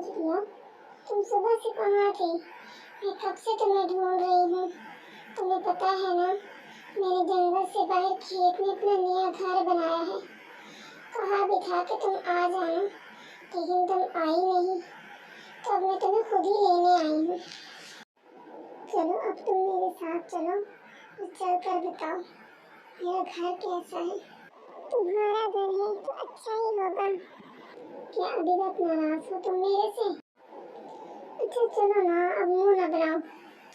चिड़िया, तुम सुबह से कहाँ थी? मैं कब से तुम्हें ढूंढ रही हूँ। तुम्हें पता है ना, मैंने जंगल से बाहर खेत में अपना नया घर बनाया है। कहा भी था कि तुम आ जाना, लेकिन तुम आई नहीं, तो अब मैं तुम्हें खुद ही लेने आई हूँ। चलो अब तुम मेरे साथ चलो और चल कर बताओ मेरा घर कैसा है। तुम्हारा घर है तो अच्छा ही होगा। क्या अभी तक नाराज हो तुम मेरे से? अच्छा चलो ना, अब मुंह न बनाओ।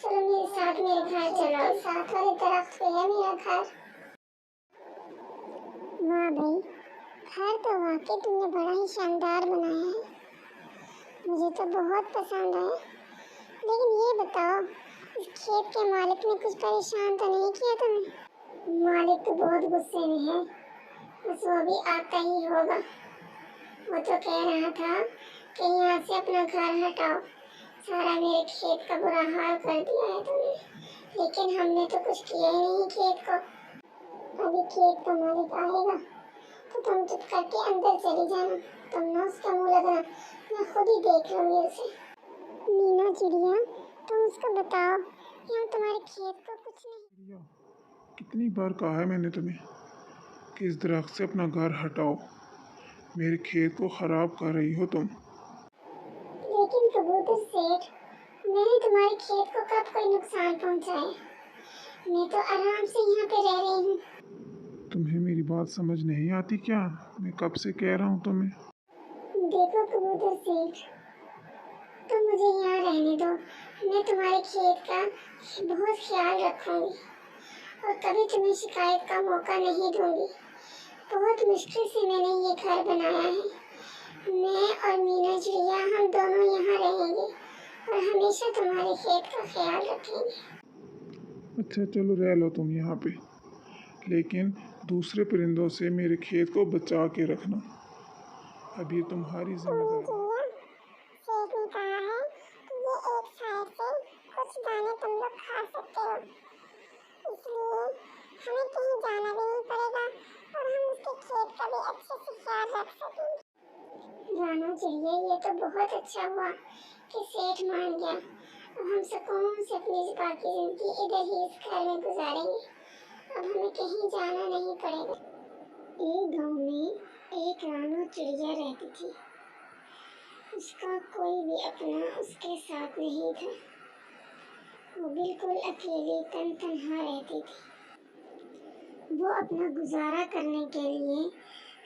चलो मेरे साथ मेरे घर चलो, साथ वाले दरख्त पे है मेरा घर। वाह भाई, घर तो वाकई तुमने बड़ा ही शानदार बनाया है। मुझे तो बहुत पसंद है। लेकिन ये बताओ, इस खेत के मालिक ने कुछ परेशान तो नहीं किया तुम्हें? मालिक तो बहुत गुस्से में है, बस वो भी आता ही होगा। वो तो कह रहा था कि यहाँ से अपना घर हटाओ, सारा मेरे खेत का बुरा हाल कर दिया है तुमने। लेकिन हमने तो कुछ किया ही नहीं खेत को। अभी खेत का मालिक आएगा तो तुम चुप करके अंदर चली जाना। तुम ना उसका मुंह लगना, मैं खुद ही देख लूंगी उसे। मीना चिड़िया, तुम उसको बताओ यहाँ तुम्हारे खेत को कुछ नहीं। चिड़िया, कितनी बार कहा है मैंने तुम्हें कि इस दरख्त से अपना घर हटाओ। मेरे खेत को खराब कर रही हो तुम। लेकिन कबूतर सेठ, मैंने तुम्हारे खेत को कब कोई नुकसान पहुंचाया? मैं तो आराम से यहाँ पे रह रही हूँ। तुम्हें मेरी बात समझ नहीं आती क्या? मैं कब से कह रहा हूँ तुम्हें। देखो कबूतर सेठ, तुम मुझे यहाँ रहने दो। मैं तुम्हारे खेत का बहुत ख्याल रखूंगी और कभी तुम्हें शिकायत का मौका नहीं दूंगी। बहुत मुश्किल से मैंने ये घर बनाया है। मैं और मीना चिड़िया हम दोनों यहाँ रहेंगे और हमेशा तुम्हारे खेत का ख्याल रखेंगे। अच्छा चलो रह लो तुम यहाँ पे, लेकिन दूसरे परिंदों से मेरे खेत को बचा के रखना। अब ये तुम्हारी जिम्मेदारी है। सेठ ने कहा है कि ये एक साइड से कुछ दाने तुम लोग खा सकते हो, इसलिए हमें कहीं जाना भी नहीं पड़ेगा और हम उसके खेत का भी अच्छे से ख्याल रख सकेंगे। रानू चिड़िया, ये तो बहुत अच्छा हुआ कि सेठ मान गया। अब हम सुकून से अपनी बाकी जिंदगी इधर ही इस घर में गुजारेंगे। अब हमें कहीं जाना नहीं पड़ेगा। एक गांव में एक रानू चिड़िया रहती थी। उसका कोई भी अपना उसके साथ नहीं था। वो बिल्कुल अकेली तन्हा रहती थी। वो अपना गुजारा करने के लिए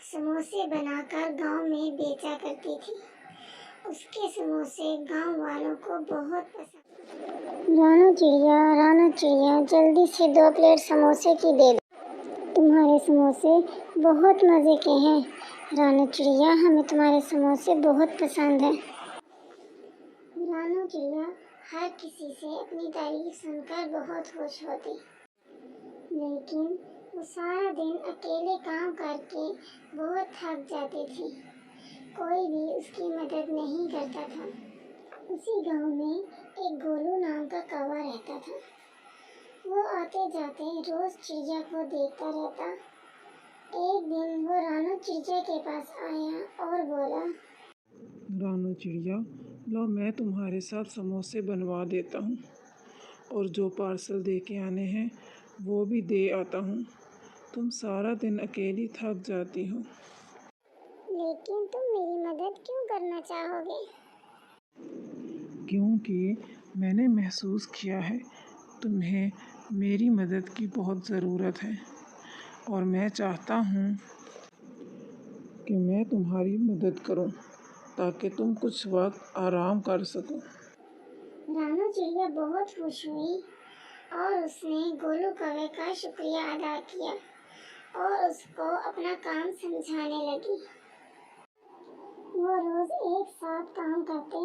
समोसे बनाकर गांव में बेचा करती थी। उसके समोसे गांव वालों को बहुत पसंद। रानू चिड़िया, जल्दी से 2 प्लेट समोसे की दे दो। तुम्हारे समोसे बहुत मज़े के हैं रानू चिड़िया, हमें तुम्हारे समोसे बहुत पसंद हैं। रानू चिड़िया हर किसी से अपनी तारीफ सुनकर बहुत खुश होती, लेकिन वो सारा दिन अकेले काम करके बहुत थक जाती थी। कोई भी उसकी मदद नहीं करता था। उसी गांव में एक गोलू नाम का कौवा रहता था। वो आते जाते रोज चिड़िया को देखता रहता। एक दिन वो रानू चिड़िया के पास आया और बोला, रानू चिड़िया, लो मैं तुम्हारे साथ समोसे बनवा देता हूँ और जो पार्सल दे के आने हैं वो भी दे आता हूँ। तुम सारा दिन अकेली थक जाती हो। लेकिन तुम मेरी मदद क्यों करना चाहोगे? क्योंकि मैंने महसूस किया है तुम्हें मेरी मदद की बहुत ज़रूरत है और मैं चाहता हूँ कि मैं तुम्हारी मदद करूँ ताकि तुम कुछ वक्त आराम कर सको। रानू चिड़िया बहुत खुश हुई और उसने गोलू कौवे का शुक्रिया अदा किया और उसको अपना काम समझाने लगी। वो रोज एक साथ काम करते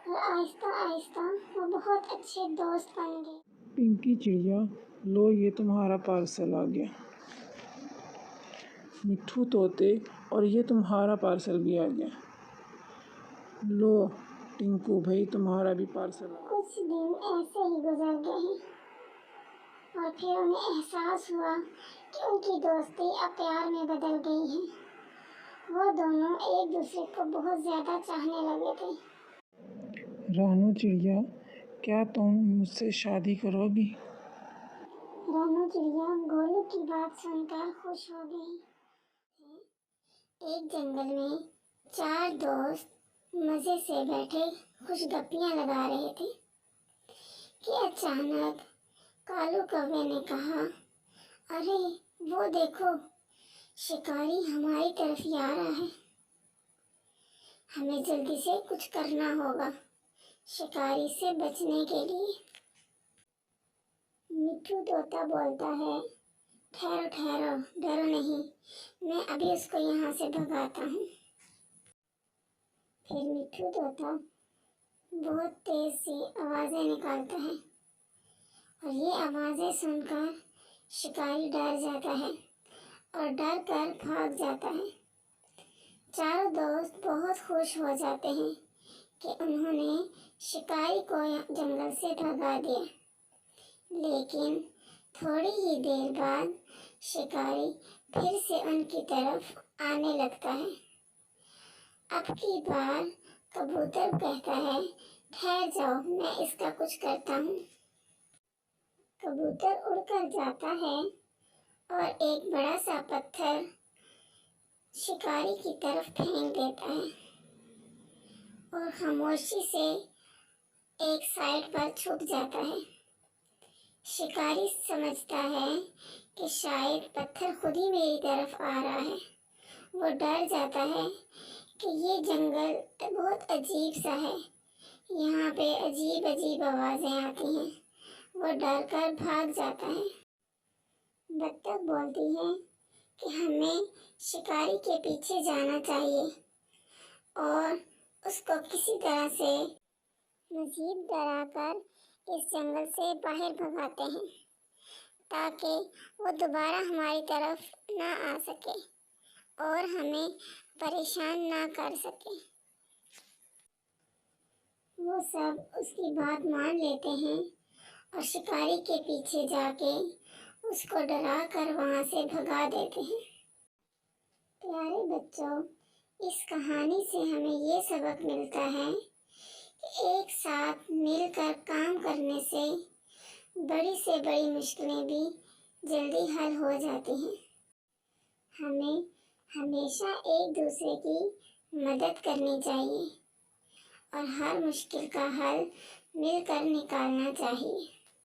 और आहिस्ता आहिस्ता वो बहुत अच्छे दोस्त बन गए। पिंकी चिड़िया, लो ये तुम्हारा पार्सल आ गया। मिट्ठू तोते, और ये तुम्हारा पार्सल भी आ गया। लो टिंकू भाई, तुम्हारा भी पार्सल आ गया। कुछ दिन ऐसे ही गुजर गए और फिर उन्हें एहसास हुआ कि उनकी दोस्ती अब प्यार में बदल गई है। वो दोनों एक दूसरे को बहुत ज़्यादा चाहने लगे थे। रानू चिड़िया, क्या तुम मुझसे शादी करोगी? रानू चिड़िया गोलू की बात सुनकर खुश हो गई। एक जंगल में 4 दोस्त मजे से बैठे कुछ गप्पियां लगा रहे थे कि अचानक कालू कौवे ने कहा, अरे वो देखो, शिकारी हमारी तरफ ही आ रहा है। हमें जल्दी से कुछ करना होगा शिकारी से बचने के लिए। मिट्ठू तोता बोलता है, ठहरो ठहरो, डरो नहीं, मैं अभी उसको यहाँ से भगाता हूँ। फिर मिट्ठू तोता बहुत तेज सी आवाजें निकालता है और ये आवाजें सुनकर शिकारी डर जाता है और डर कर भाग जाता है। चारों दोस्त बहुत खुश हो जाते हैं कि उन्होंने शिकारी को जंगल से भगा दिया। लेकिन थोड़ी ही देर बाद शिकारी फिर से उनकी तरफ आने लगता है। अब की बार कबूतर कहता है, ठहर जाओ, मैं इसका कुछ करता हूँ। कबूतर उड़कर जाता है और एक बड़ा सा पत्थर शिकारी की तरफ फेंक देता है और खामोशी से एक साइड पर छुप जाता है। शिकारी समझता है कि शायद पत्थर खुद ही मेरी तरफ आ रहा है। वो डर जाता है कि ये जंगल बहुत अजीब सा है, यहाँ पे अजीब अजीब आवाजें आती हैं। वो डर कर भाग जाता है। बत्तख बोलती है कि हमें शिकारी के पीछे जाना चाहिए और उसको किसी तरह से मजीद डराकर इस जंगल से बाहर भगाते हैं ताकि वो दोबारा हमारी तरफ ना आ सके और हमें परेशान ना कर सके। वो सब उसकी बात मान लेते हैं और शिकारी के पीछे जाके उसको डरा कर वहाँ से भगा देते हैं। प्यारे बच्चों, इस कहानी से हमें ये सबक मिलता है कि एक साथ मिलकर काम करने से बड़ी से बड़ी मुश्किलें भी जल्दी हल हो जाती हैं। हमें हमेशा एक दूसरे की मदद करनी चाहिए और हर मुश्किल का हल मिलकर निकालना चाहिए।